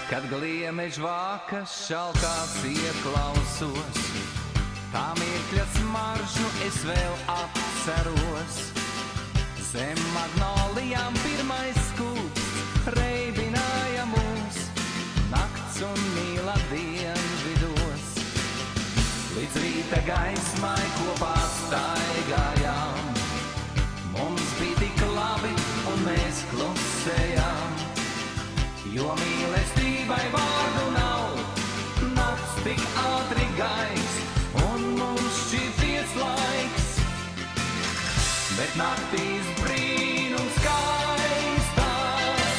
Kad gliemežvākas šalkās ieklausos, tā mirkļa smaržu es vēl atceros. Zem magnolijām pirmais skūpsts reibināja mūs, nakts un mīla dienvidos. Līdz rīta gaismai kopā staigājām, mums bija tik labi un mēs klusējām. Jo mīlestībai vārdu nav, nakts tik ātri gaist, un mums šķirties laiks. Bet naktīs brīnums skaistās,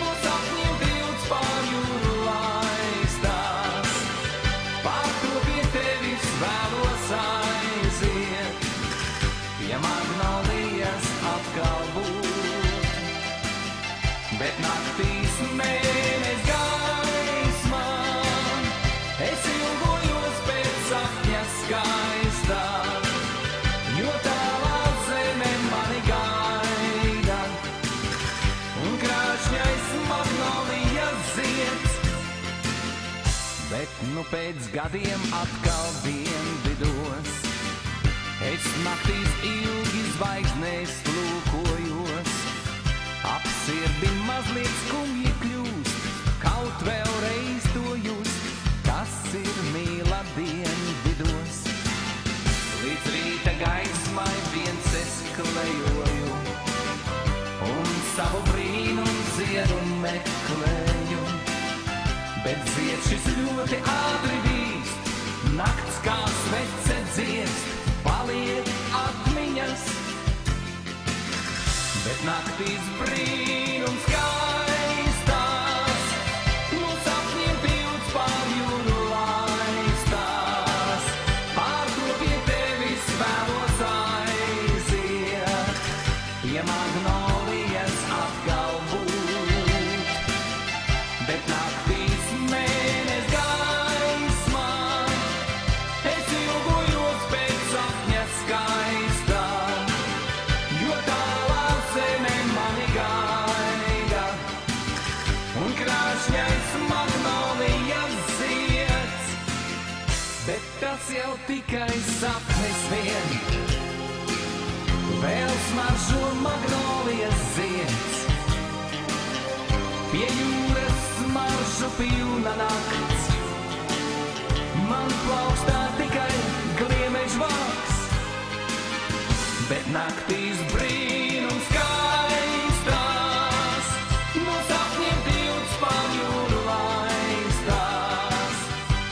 no sapņiem tilts pār jūru laistās. Pār to pie tevis vēlos aiziet, pie magnolijas atkal būt. Bet naktīs mēnes gaismā, es ilgojos pēc sapņa skaistā, jo tālā zeme mani gaida, un krāšņais magnolijas zieds. Bet nu pēc gadiem atkal dienvidos, es naktīs ilgi zvaigznēs lūkojos. Ap sirdi mazliet skumji kļūst, kaut vēlreiz to just, kas ir mīla dienvidos. Līdz rīta gaismai viens es klejoju, un savu brīnumu ziedu meklēju. Bet zied šis ļoti ātri vīst, nakts kā svece dziest, paliek atmiņas. Bet naktīs brīnums skaistās, no sapņiem tilts pār jūru laistās. Pār to pie tevis vēlos aiziet, pie magnolijas atkal būt. Bet naktīs mēnes gaismā, es ilgojos pēc sapņa skaistā, jo tālā zeme mani gaida, un krāšņais magnolijas zieds. Bet tas jau tikai sapnis vien, vēl smaržo magnolijas zieds. Pie jūras smaržu pilna nakts, man plaukstā tikai gliemežvāks. Bet naktīs brīnums skaistās, no sapņiem tilts pār jūru laistās.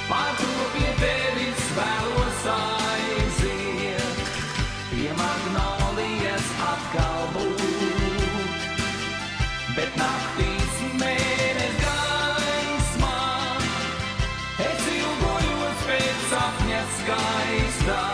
Pār to pie tevis vēlos aiziet, pie magnolijas atkal būt. Bet naktīs mēnes gaismā, es ilgojos pēc sapņa skaistā,